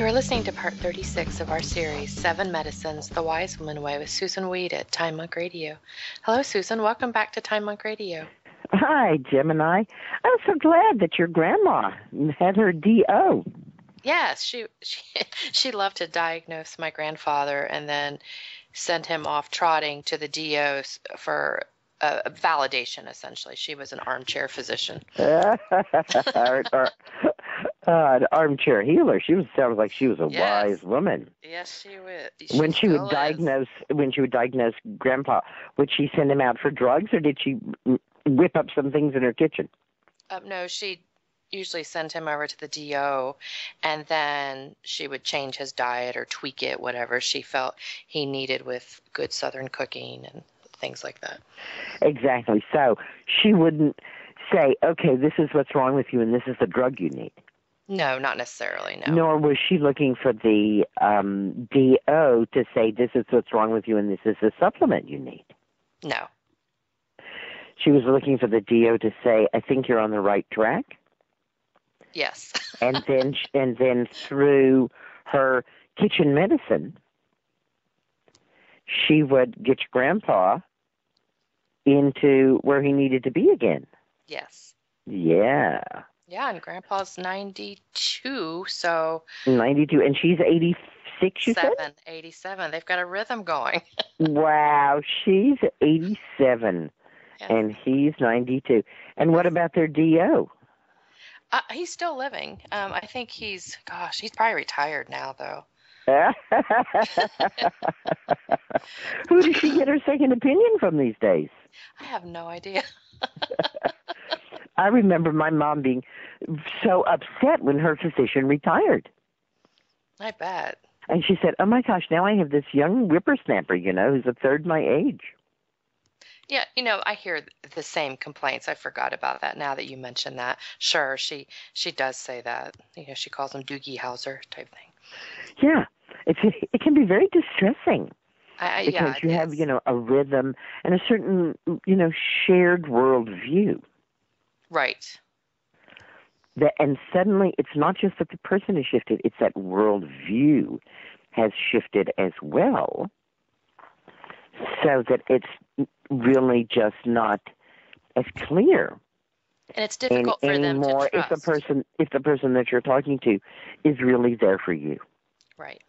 You are listening to part 36 of our series, 7 Medicines, The Wise Woman Way with Susan Weed at Time Monk Radio. Hello, Susan. Welcome back to Time Monk Radio. Hi, Gemini. I'm so glad that your grandma had her DO. Yes, she loved to diagnose my grandfather and then send him off trotting to the DOs for a validation, essentially. She was an armchair physician. An armchair healer. Sounds like she was a wise woman. Yes, she was. When she would diagnose Grandpa, would she send him out for drugs, or did she whip up some things in her kitchen? No, she usually sent him over to the DO, and then she would change his diet or tweak it, whatever she felt he needed with good Southern cooking and things like that. Exactly. So she wouldn't say, okay, this is what's wrong with you and this is the drug you need. No, not necessarily, no. Nor was she looking for the DO to say, this is what's wrong with you and this is the supplement you need. No. She was looking for the DO to say, I think you're on the right track. Yes. and then through her kitchen medicine, she would get your grandpa into where he needed to be again. Yes. Yeah. Yeah, and Grandpa's 92, so... 92, and she's 86, you said? 87. They've got a rhythm going. Wow, she's 87, Yes. and he's 92. And what about their DO? He's still living. I think he's probably retired now, though. Who does she get her second opinion from these days? I have no idea. I remember my mom being so upset when her physician retired. I bet. And she said, oh my gosh, now I have this young whippersnapper, who's a third my age. Yeah, I hear the same complaints. I forgot about that now that you mentioned that. Sure, she does say that. She calls him Doogie Howser type thing. Yeah, it can be very distressing. Because you have, a rhythm and a certain, shared worldview. Right. And suddenly it's not just that the person has shifted, it's that worldview has shifted as well, so that it's really just not as clear. And it's difficult for them to trust. If the person that you're talking to is really there for you. Right.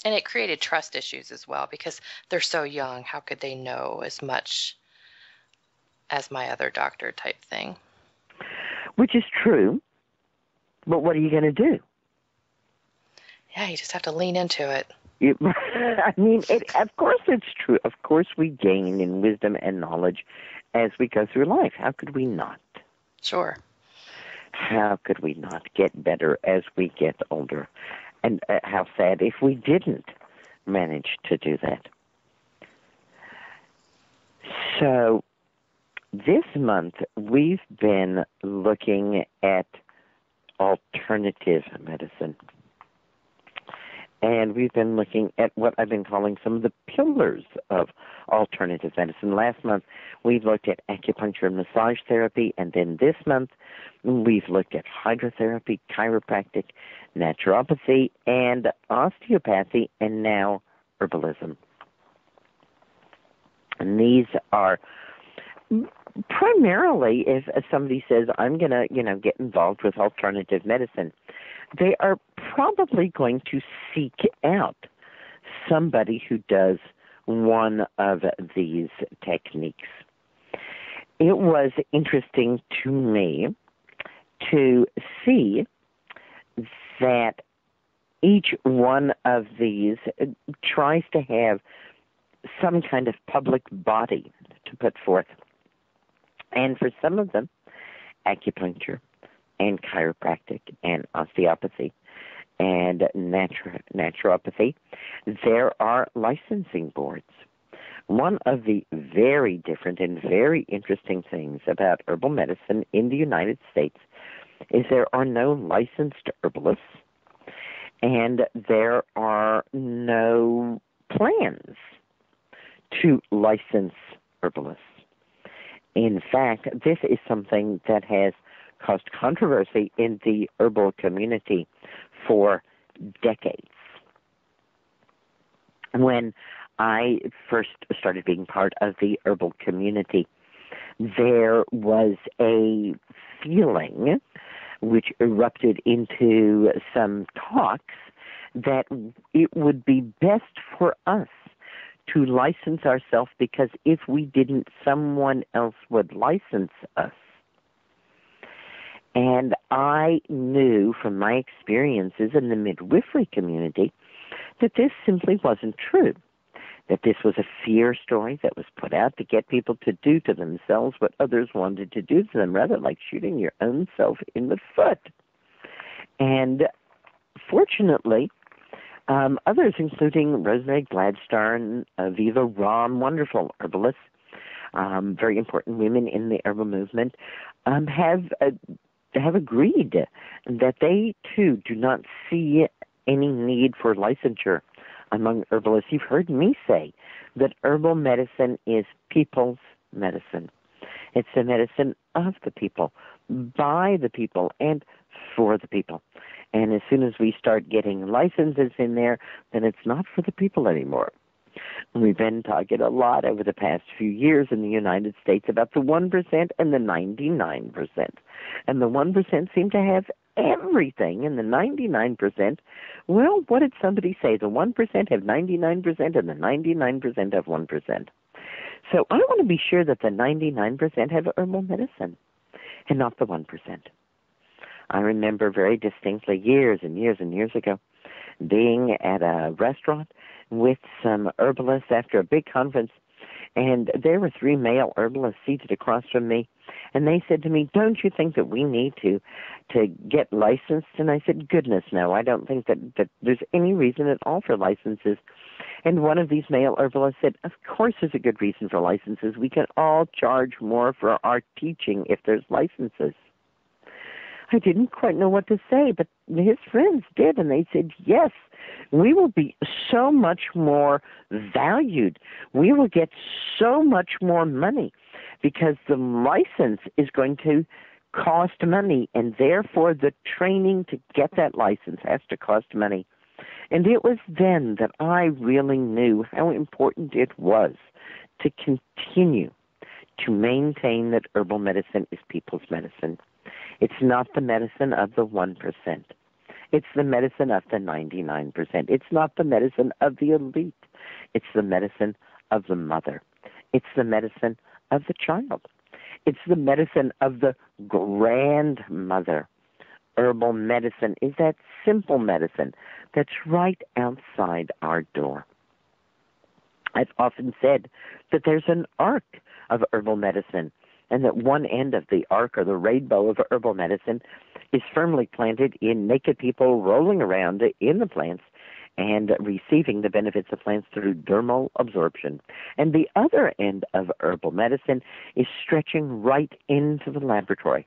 And it created trust issues as well because they're so young. How could they know as much as my other doctor type thing? Which is true, but what are you going to do? Yeah, you just have to lean into it. Of course it's true. Of course we gain in wisdom and knowledge as we go through life. How could we not? Sure. How could we not get better as we get older? And how sad if we didn't manage to do that. So this month we've been looking at alternative medicine. And we've been looking at what I've been calling some of the pillars of alternative medicine. Last month, we looked at acupuncture and massage therapy, and then this month, we've looked at hydrotherapy, chiropractic, naturopathy, and osteopathy, and now herbalism. And these are primarily, if somebody says, I'm going to, get involved with alternative medicine, they are probably going to seek out somebody who does one of these techniques. It was interesting to me to see that each one of these tries to have some kind of public body to put forth. And for some of them, acupuncture and chiropractic and osteopathy and naturopathy, there are licensing boards. One of the very different and very interesting things about herbal medicine in the United States is there are no licensed herbalists and there are no plans to license herbalists. In fact, this is something that has caused controversy in the herbal community for decades. When I first started being part of the herbal community, there was a feeling which erupted into some talks that it would be best for us to license ourselves, because if we didn't, someone else would license us. And I knew from my experiences in the midwifery community that this simply wasn't true, that this was a fear story that was put out to get people to do to themselves what others wanted to do to them, rather like shooting your own self in the foot. And fortunately, others, including Rosemary Gladstone, Viva Ram, wonderful herbalists, very important women in the herbal movement, have agreed that they, too, do not see any need for licensure among herbalists. You've heard me say that herbal medicine is people's medicine. It's the medicine of the people, by the people, and for the people. And as soon as we start getting licenses in there, then it's not for the people anymore. We've been talking a lot over the past few years in the United States about the 1% and the 99%. And the 1% seem to have everything, and the 99%, well, what did somebody say? The 1% have 99%, and the 99% have 1%. So I want to be sure that the 99% have herbal medicine, and not the 1%. I remember very distinctly years and years and years ago being at a restaurant with some herbalists after a big conference, and there were 3 male herbalists seated across from me, and they said to me, "Don't you think that we need to get licensed?" And I said, "Goodness, no, I don't think that there's any reason at all for licenses." And one of these male herbalists said, "Of course there's a good reason for licenses. We can all charge more for our teaching if there's licenses." I didn't quite know what to say, but his friends did, and they said, "Yes, we will be so much more valued. We will get so much more money because the license is going to cost money, and therefore the training to get that license has to cost money." And it was then that I really knew how important it was to continue to maintain that herbal medicine is people's medicine. It's not the medicine of the 1%. It's the medicine of the 99%. It's not the medicine of the elite. It's the medicine of the mother. It's the medicine of the child. It's the medicine of the grandmother. Herbal medicine is that simple medicine that's right outside our door. I've often said that there's an arc of herbal medicine, and that one end of the arc or the rainbow of herbal medicine is firmly planted in naked people rolling around in the plants and receiving the benefits of plants through dermal absorption. And the other end of herbal medicine is stretching right into the laboratory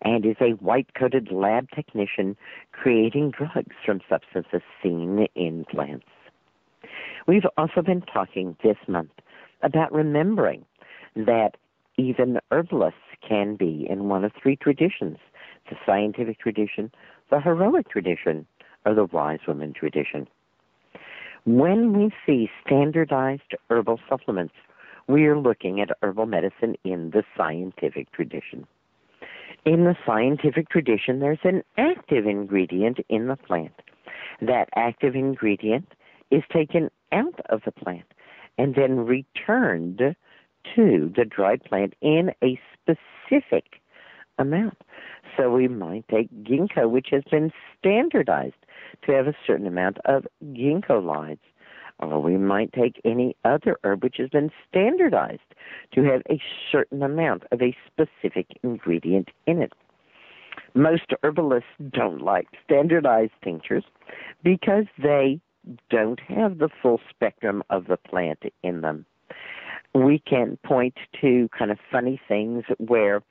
and is a white-coated lab technician creating drugs from substances seen in plants. We've also been talking this month about remembering that even herbalists can be in one of 3 traditions: the scientific tradition, the heroic tradition, or the wise woman tradition. When we see standardized herbal supplements, we are looking at herbal medicine in the scientific tradition. In the scientific tradition, there's an active ingredient in the plant. That active ingredient is taken out of the plant and then returned to the dried plant in a specific amount. So we might take ginkgo, which has been standardized to have a certain amount of ginkgolides, or we might take any other herb which has been standardized to have a certain amount of a specific ingredient in it. Most herbalists don't like standardized tinctures because they don't have the full spectrum of the plant in them. We can point to kind of funny things where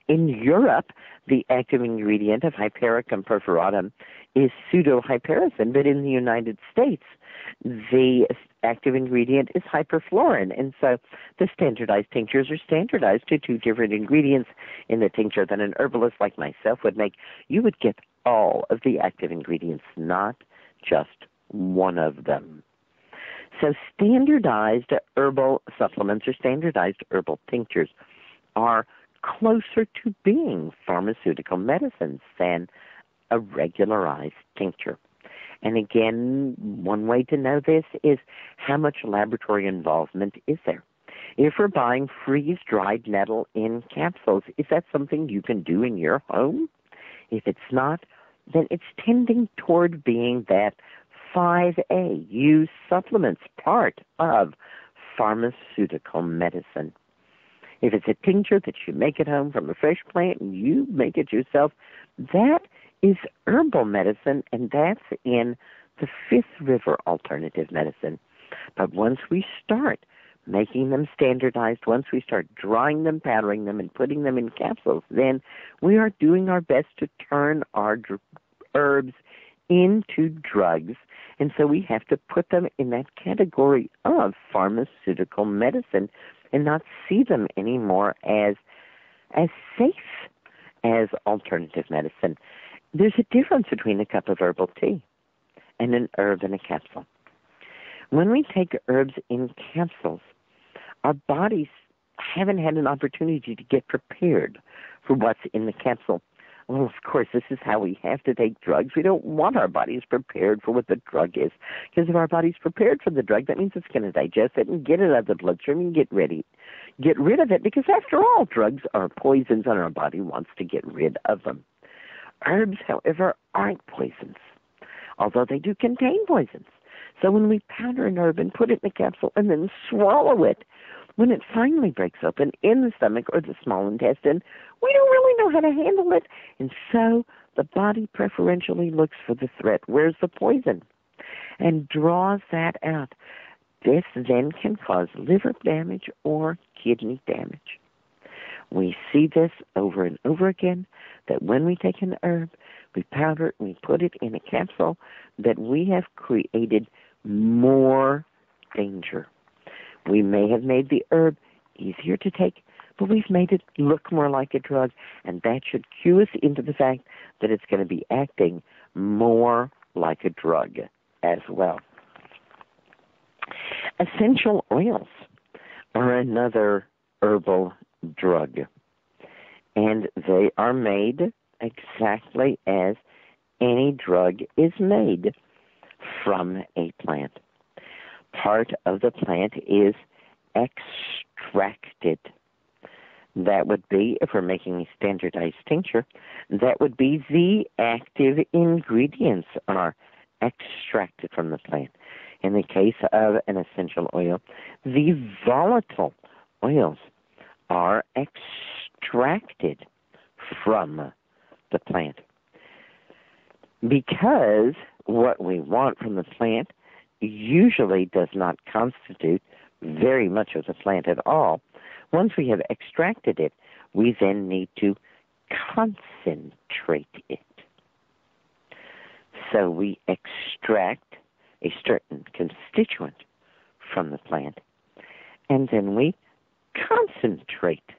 in Europe, the active ingredient of Hypericum perforatum is pseudohypericin, but in the United States, the active ingredient is hyperfluorin. And so the standardized tinctures are standardized to 2 different ingredients in the tincture that an herbalist like myself would make. You would get all of the active ingredients, not just one of them. So standardized herbal supplements or standardized herbal tinctures are closer to being pharmaceutical medicines than a regularized tincture. And again, one way to know this is how much laboratory involvement is there. If we're buying freeze-dried nettle in capsules, is that something you can do in your home? If it's not, then it's tending toward being that 5A, use supplements, part of pharmaceutical medicine. If it's a tincture that you make at home from a fresh plant and you make it yourself, that is herbal medicine, and that's in the Fifth River alternative medicine. But once we start making them standardized, once we start drying them, powdering them, and putting them in capsules, then we are doing our best to turn our herbs into drugs. And so we have to put them in that category of pharmaceutical medicine and not see them anymore as safe as alternative medicine. There's a difference between a cup of herbal tea and an herb in a capsule. When we take herbs in capsules, our bodies haven't had an opportunity to get prepared for what's in the capsule. Well, of course, this is how we have to take drugs. We don't want our bodies prepared for what the drug is, because if our body's prepared for the drug, that means it's going to digest it and get it out of the bloodstream and get rid of it, because after all, drugs are poisons and our body wants to get rid of them. Herbs, however, aren't poisons, although they do contain poisons. So when we powder an herb and put it in a capsule and then swallow it, when it finally breaks open in the stomach or the small intestine, we don't really know how to handle it. And so the body preferentially looks for the threat. Where's the poison? And draws that out. This then can cause liver damage or kidney damage. We see this over and over again, that when we take an herb, we powder it, we put it in a capsule, that we have created more danger. We may have made the herb easier to take, but we've made it look more like a drug, and that should cue us into the fact that it's going to be acting more like a drug as well. Essential oils are another herbal drug, and they are made exactly as any drug is made from a plant. Part of the plant is extracted. That would be, if we're making a standardized tincture, that would be the active ingredients are extracted from the plant. In the case of an essential oil, the volatile oils are extracted from the plant. Because what we want from the plant usually does not constitute very much of the plant at all. Once we have extracted it, we then need to concentrate it. So we extract a certain constituent from the plant, and then we concentrate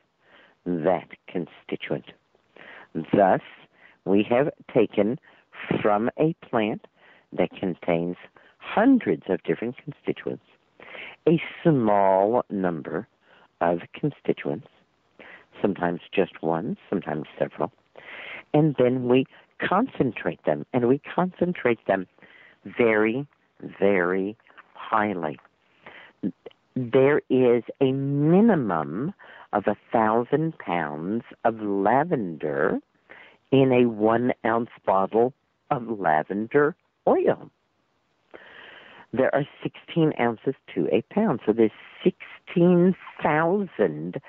that constituent. Thus, we have taken from a plant that contains hundreds of different constituents a small number of constituents, sometimes just one, sometimes several, and then we concentrate them, and we concentrate them very, very highly. There is a minimum of 1,000 pounds of lavender in a 1-ounce bottle of lavender oil. There are 16 ounces to a pound, so there's 16,000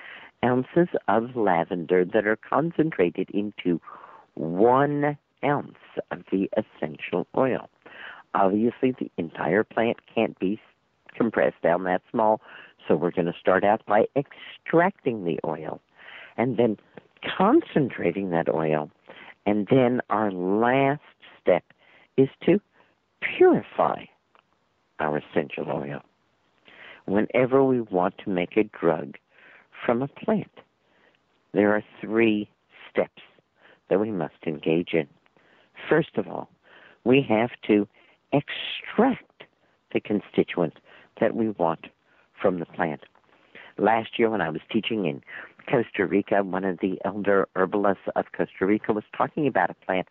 ounces of lavender that are concentrated into 1 ounce of the essential oil. Obviously, the entire plant can't be compressed down that small, so we're going to start out by extracting the oil and then concentrating that oil. And then our last step is to purify our essential oil. Whenever we want to make a drug from a plant, there are 3 steps that we must engage in. First of all, we have to extract the constituent that we want from the plant. Last year when I was teaching in Costa Rica, one of the elder herbalists of Costa Rica was talking about a plant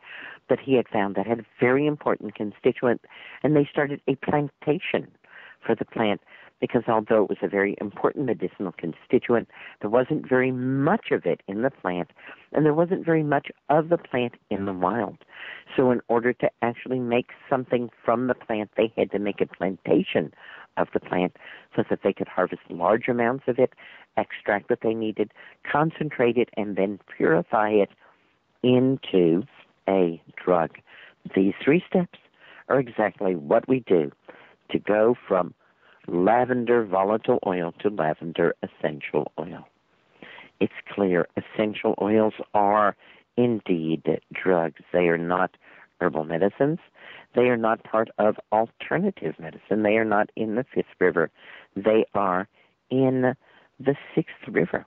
that he had found that had a very important constituent, and they started a plantation for the plant because although it was a very important medicinal constituent, there wasn't very much of it in the plant, and there wasn't very much of the plant in the wild. So in order to actually make something from the plant, they had to make a plantation of the plant so that they could harvest large amounts of it, extract what they needed, concentrate it, and then purify it into a drug. These 3 steps are exactly what we do to go from lavender volatile oil to lavender essential oil. It's clear essential oils are indeed drugs. They are not herbal medicines. They are not part of alternative medicine. They are not in the 5th river. They are in the 6th river.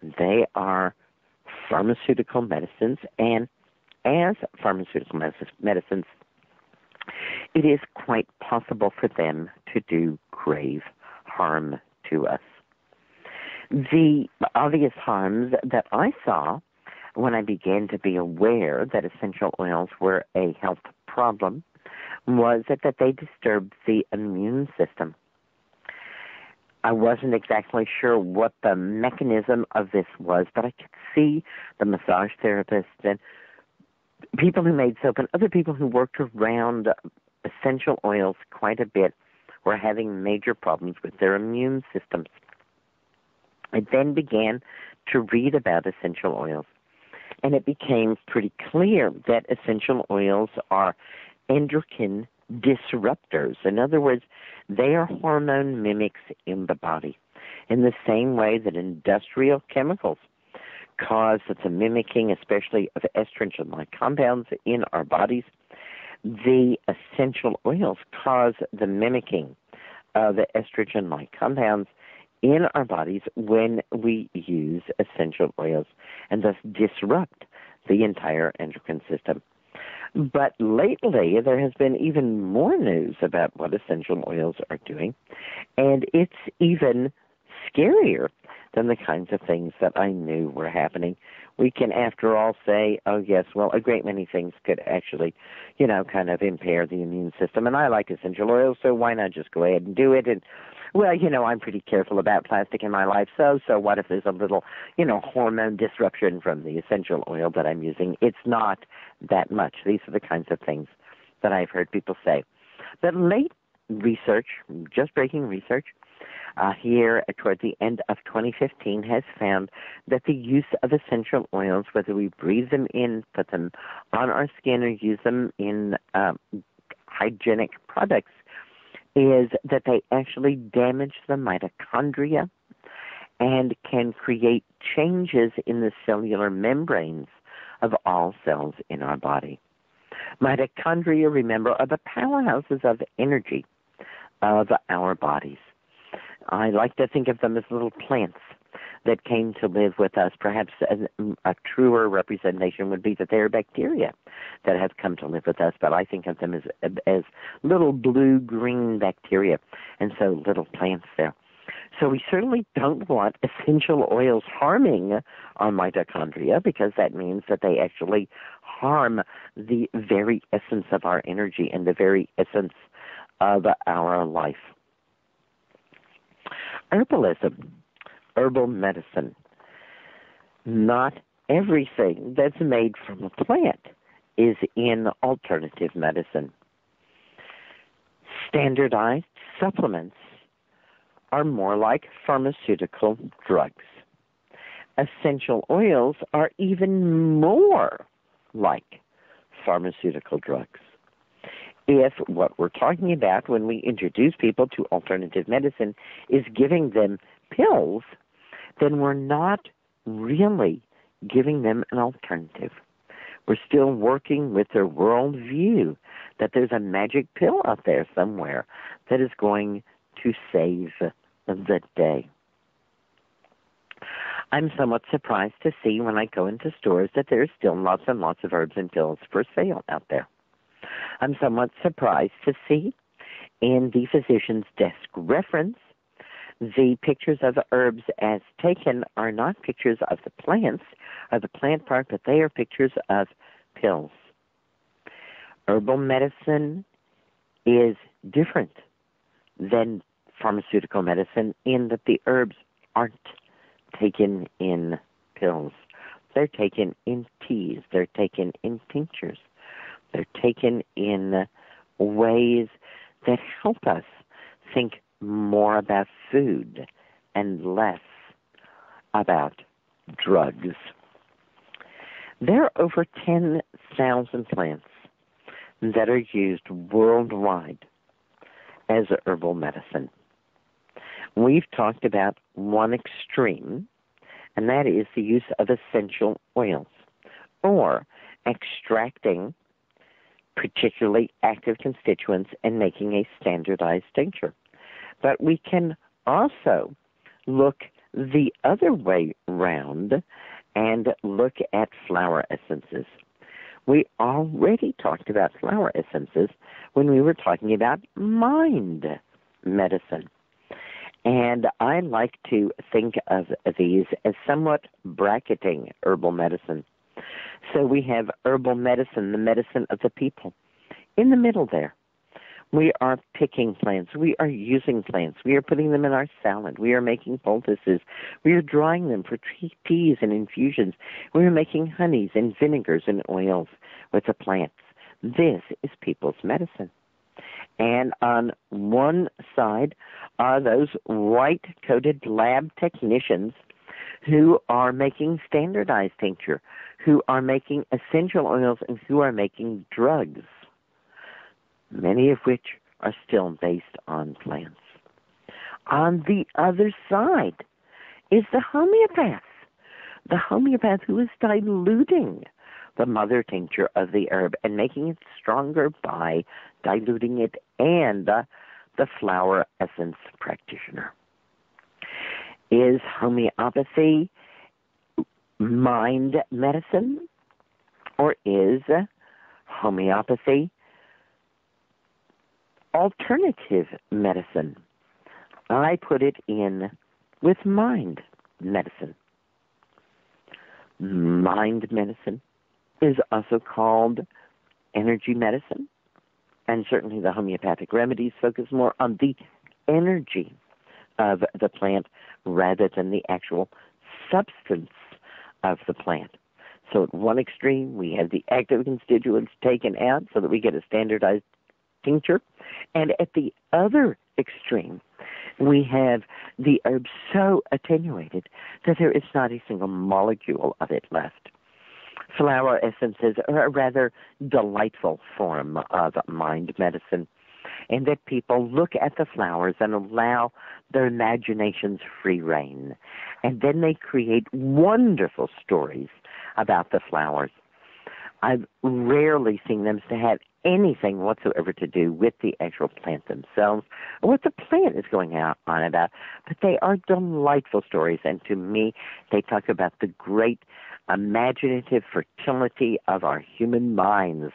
They are pharmaceutical medicines, and as pharmaceutical medicines, it is quite possible for them to do grave harm to us. The obvious harms that I saw when I began to be aware that essential oils were a health problem was that they disturbed the immune system. I wasn't exactly sure what the mechanism of this was, but I could see the massage therapists and people who made soap and other people who worked around essential oils quite a bit were having major problems with their immune systems. I then began to read about essential oils, and it became pretty clear that essential oils are endocrine disruptors. In other words, they are hormone mimics in the body, in the same way that industrial chemicals cause the mimicking, especially of estrogen-like compounds in our bodies. The essential oils cause the mimicking of the estrogen-like compounds in our bodies when we use essential oils, and thus disrupt the entire endocrine system. But lately, there has been even more news about what essential oils are doing, and it's even scarier than the kinds of things that I knew were happening. We can, after all, say, oh, yes, well, a great many things could actually, kind of impair the immune system. And I like essential oils, so why not just go ahead and do it? And, well, I'm pretty careful about plastic in my life, so what if there's a little, hormone disruption from the essential oil that I'm using? It's not that much. These are the kinds of things that I've heard people say. But late research, just breaking research, here toward the end of 2015 has found that the use of essential oils, whether we breathe them in, put them on our skin, or use them in hygienic products, is that they actually damage the mitochondria and can create changes in the cellular membranes of all cells in our body. Mitochondria, remember, are the powerhouses of energy of our bodies. I like to think of them as little plants that came to live with us. Perhaps a truer representation would be that they are bacteria that have come to live with us, but I think of them as little blue-green bacteria, and so little plants there. So we certainly don't want essential oils harming our mitochondria, because that means that they actually harm the very essence of our energy and the very essence of our life. Herbalism, herbal medicine. Not everything that's made from a plant is in alternative medicine. Standardized supplements are more like pharmaceutical drugs. Essential oils are even more like pharmaceutical drugs. If what we're talking about when we introduce people to alternative medicine is giving them pills, then we're not really giving them an alternative. We're still working with their worldview that there's a magic pill out there somewhere that is going to save the day. I'm somewhat surprised to see when I go into stores that there's still lots and lots of herbs and pills for sale out there. I'm somewhat surprised to see in the physician's desk reference the pictures of the herbs as taken are not pictures of the plants or the plant part, but they are pictures of pills. Herbal medicine is different than pharmaceutical medicine in that the herbs aren't taken in pills. They're taken in teas. They're taken in tinctures. They're taken in ways that help us think more about food and less about drugs. There are over 10,000 plants that are used worldwide as herbal medicine. We've talked about one extreme, and that is the use of essential oils or extracting particularly active constituents and making a standardized tincture. But we can also look the other way round and look at flower essences. We already talked about flower essences when we were talking about mind medicine. And I like to think of these as somewhat bracketing herbal medicine. So we have herbal medicine, the medicine of the people. In the middle there, we are picking plants. We are using plants. We are putting them in our salad. We are making poultices. We are drying them for teas and infusions. We are making honeys and vinegars and oils with the plants. This is people's medicine. And on one side are those white-coated lab technicians who are making standardized tincture, who are making essential oils, and who are making drugs, many of which are still based on plants. On the other side is the homeopath who is diluting the mother tincture of the herb and making it stronger by diluting it, and the flower essence practitioner. Is homeopathy mind medicine, or is homeopathy alternative medicine? I put it in with mind medicine. Mind medicine is also called energy medicine, and certainly the homeopathic remedies focus more on the energy of the plant rather than the actual substance of the plant. So at one extreme, we have the active constituents taken out so that we get a standardized tincture, and at the other extreme, we have the herb so attenuated that there is not a single molecule of it left. Flower essences are a rather delightful form of mind medicine, and that people look at the flowers and allow their imaginations free rein. And then they create wonderful stories about the flowers. I've rarely seen them to have anything whatsoever to do with the actual plant themselves or what the plant is going out on about, but they are delightful stories, and to me, they talk about the great imaginative fertility of our human minds,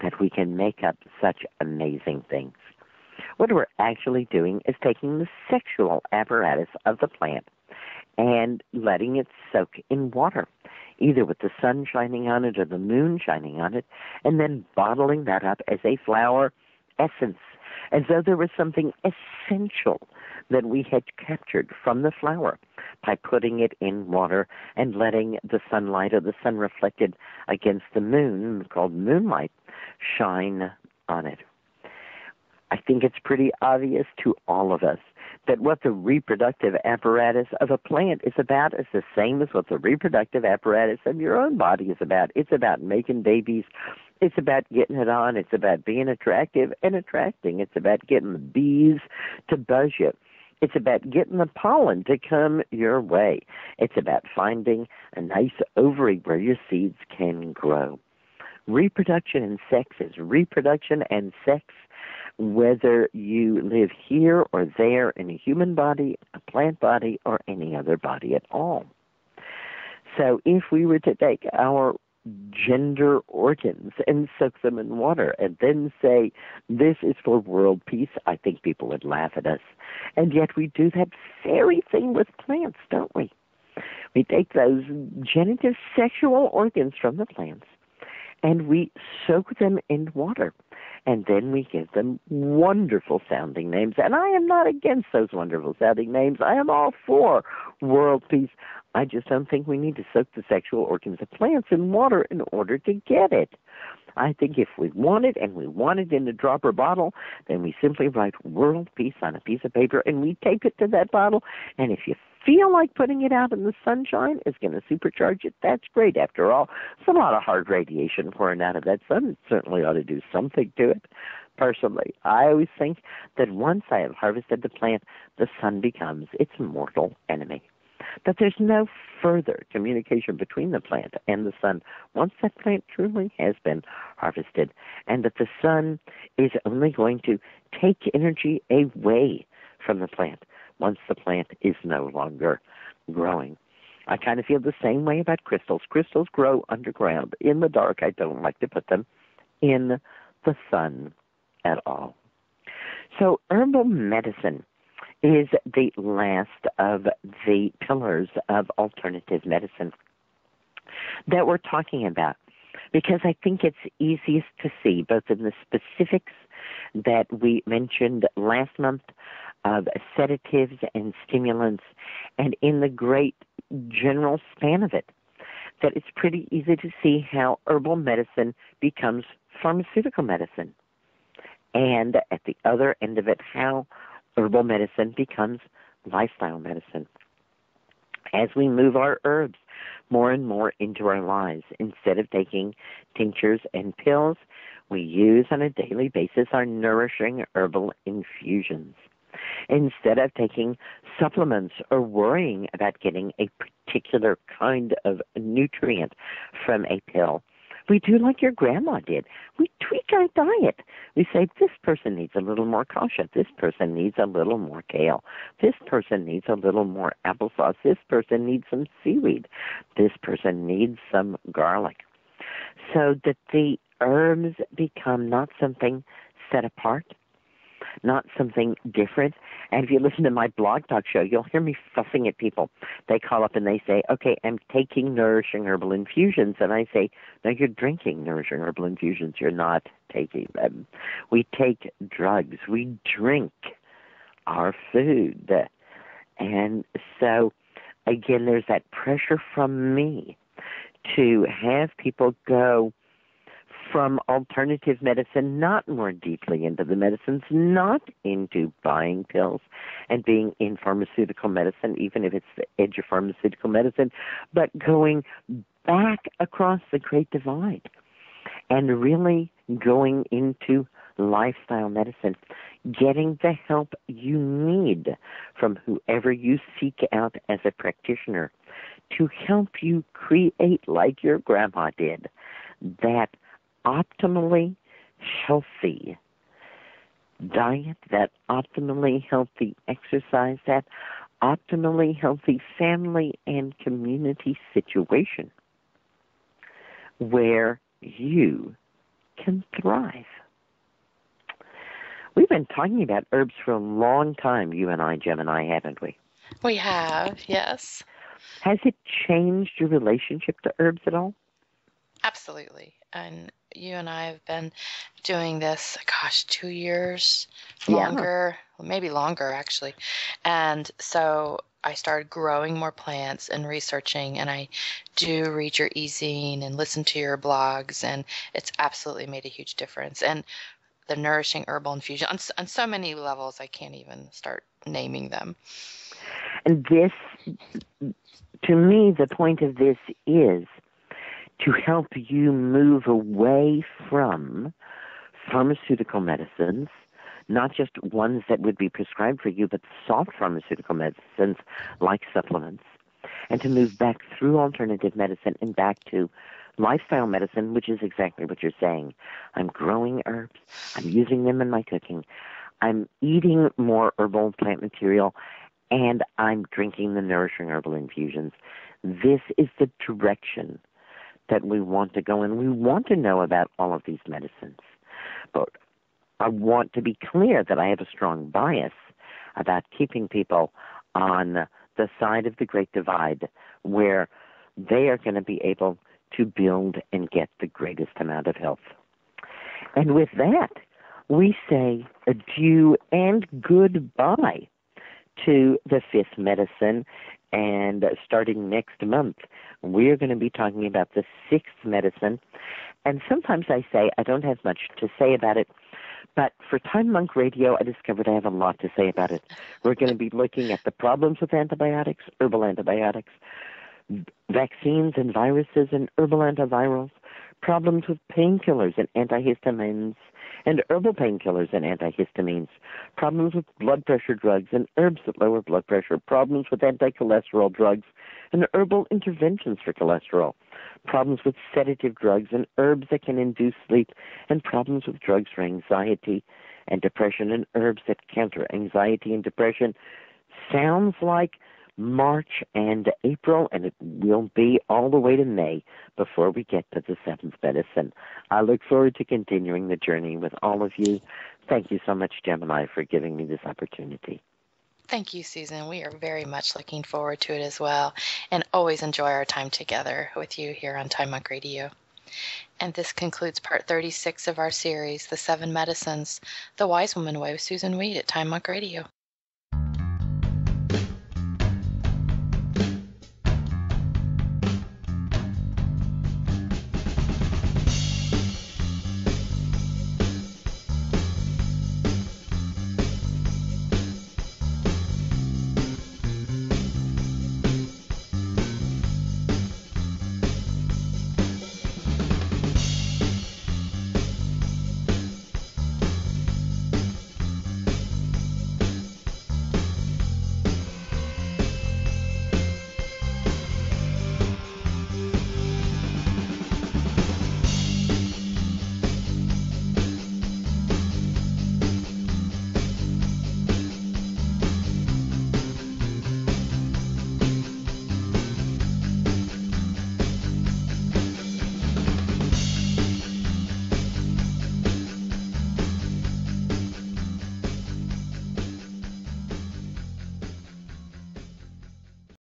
that we can make up such amazing things. What we're actually doing is taking the sexual apparatus of the plant and letting it soak in water, either with the sun shining on it or the moon shining on it, and then bottling that up as a flower essence, as though there was something essential that we had captured from the flower by putting it in water and letting the sunlight or the sun reflected against the moon, called moonlight, shine on it. I think it's pretty obvious to all of us that what the reproductive apparatus of a plant is about is the same as what the reproductive apparatus of your own body is about. It's about making babies. It's about getting it on. It's about being attractive and attracting. It's about getting the bees to buzz you. It's about getting the pollen to come your way. It's about finding a nice ovary where your seeds can grow. Reproduction and sex is reproduction and sex, whether you live here or there in a human body, a plant body, or any other body at all. So if we were to take our gender organs and soak them in water and then say, this is for world peace, I think people would laugh at us. And yet we do that very thing with plants, don't we? We take those genitive sexual organs from the plants and we soak them in water. And then we give them wonderful sounding names. And I am not against those wonderful sounding names. I am all for world peace. I just don't think we need to soak the sexual organs of plants in water in order to get it. I think if we want it and we want it in a dropper bottle, then we simply write world peace on a piece of paper and we tape it to that bottle. And if you feel like putting it out in the sunshine is going to supercharge it, that's great. After all, it's a lot of hard radiation pouring out of that sun. It certainly ought to do something to it. Personally, I always think that once I have harvested the plant, the sun becomes its mortal enemy. That there's no further communication between the plant and the sun once that plant truly has been harvested, and that the sun is only going to take energy away from the plant once the plant is no longer growing. I kind of feel the same way about crystals. Crystals grow underground in the dark. I don't like to put them in the sun at all. So herbal medicine is the last of the pillars of alternative medicine that we're talking about, because I think it's easiest to see, both in the specifics that we mentioned last month of sedatives and stimulants, and in the great general span of it, that it's pretty easy to see how herbal medicine becomes pharmaceutical medicine, and at the other end of it, how herbal medicine becomes lifestyle medicine. As we move our herbs more and more into our lives, instead of taking tinctures and pills, we use on a daily basis our nourishing herbal infusions. Instead of taking supplements or worrying about getting a particular kind of nutrient from a pill, we do like your grandma did. We tweak our diet. We say, this person needs a little more kasha. This person needs a little more kale. This person needs a little more applesauce. This person needs some seaweed. This person needs some garlic. So that the herbs become not something set apart, not something different. And if you listen to my blog talk show, you'll hear me fussing at people. They call up and they say, okay, I'm taking nourishing herbal infusions. And I say, no, you're drinking nourishing herbal infusions. You're not taking them. We take drugs. We drink our food. And so, again, there's that pressure from me to have people go from alternative medicine, not more deeply into the medicines, not into buying pills and being in pharmaceutical medicine, even if it's the edge of pharmaceutical medicine, but going back across the Great Divide and really going into lifestyle medicine, getting the help you need from whoever you seek out as a practitioner to help you create, like your grandma did, that optimally healthy diet, that optimally healthy exercise, that optimally healthy family and community situation where you can thrive. We've been talking about herbs for a long time, you and I, Jim and I, haven't we? We have, yes. Has it changed your relationship to herbs at all? Absolutely. And you and I have been doing this, 2 years, Yeah. longer, maybe longer actually. And so I started growing more plants and researching, and I do read your e-zine and listen to your blogs, and it's absolutely made a huge difference. And the nourishing herbal infusion on so many levels, I can't even start naming them. And this, to me, the point of this is to help you move away from pharmaceutical medicines, not just ones that would be prescribed for you, but soft pharmaceutical medicines like supplements, and to move back through alternative medicine and back to lifestyle medicine, which is exactly what you're saying. I'm growing herbs. I'm using them in my cooking. I'm eating more herbal plant material, and I'm drinking the nourishing herbal infusions. This is the direction that we want to go in. We want to know about all of these medicines. But I want to be clear that I have a strong bias about keeping people on the side of the Great Divide where they are going to be able to build and get the greatest amount of health. And with that, we say adieu and goodbye to the fifth medicine. And starting next month, we're going to be talking about the sixth medicine. And sometimes I say I don't have much to say about it, but for Time Monk Radio, I discovered I have a lot to say about it. We're going to be looking at the problems with antibiotics, herbal antibiotics, vaccines and viruses and herbal antivirals, problems with painkillers and antihistamines, and herbal painkillers and antihistamines, problems with blood pressure drugs and herbs that lower blood pressure, problems with anti-cholesterol drugs and herbal interventions for cholesterol, problems with sedative drugs and herbs that can induce sleep, and problems with drugs for anxiety and depression and herbs that counter anxiety and depression. Sounds like March and April, and it will be all the way to May before we get to the seventh medicine. I look forward to continuing the journey with all of you. Thank you so much, Gemini, for giving me this opportunity. Thank you, Susan. We are very much looking forward to it as well, and always enjoy our time together with you here on Time Monk Radio. And this concludes part 36 of our series, The 7 Medicines, The Wise Woman Way with Susan Weed at Time Monk Radio.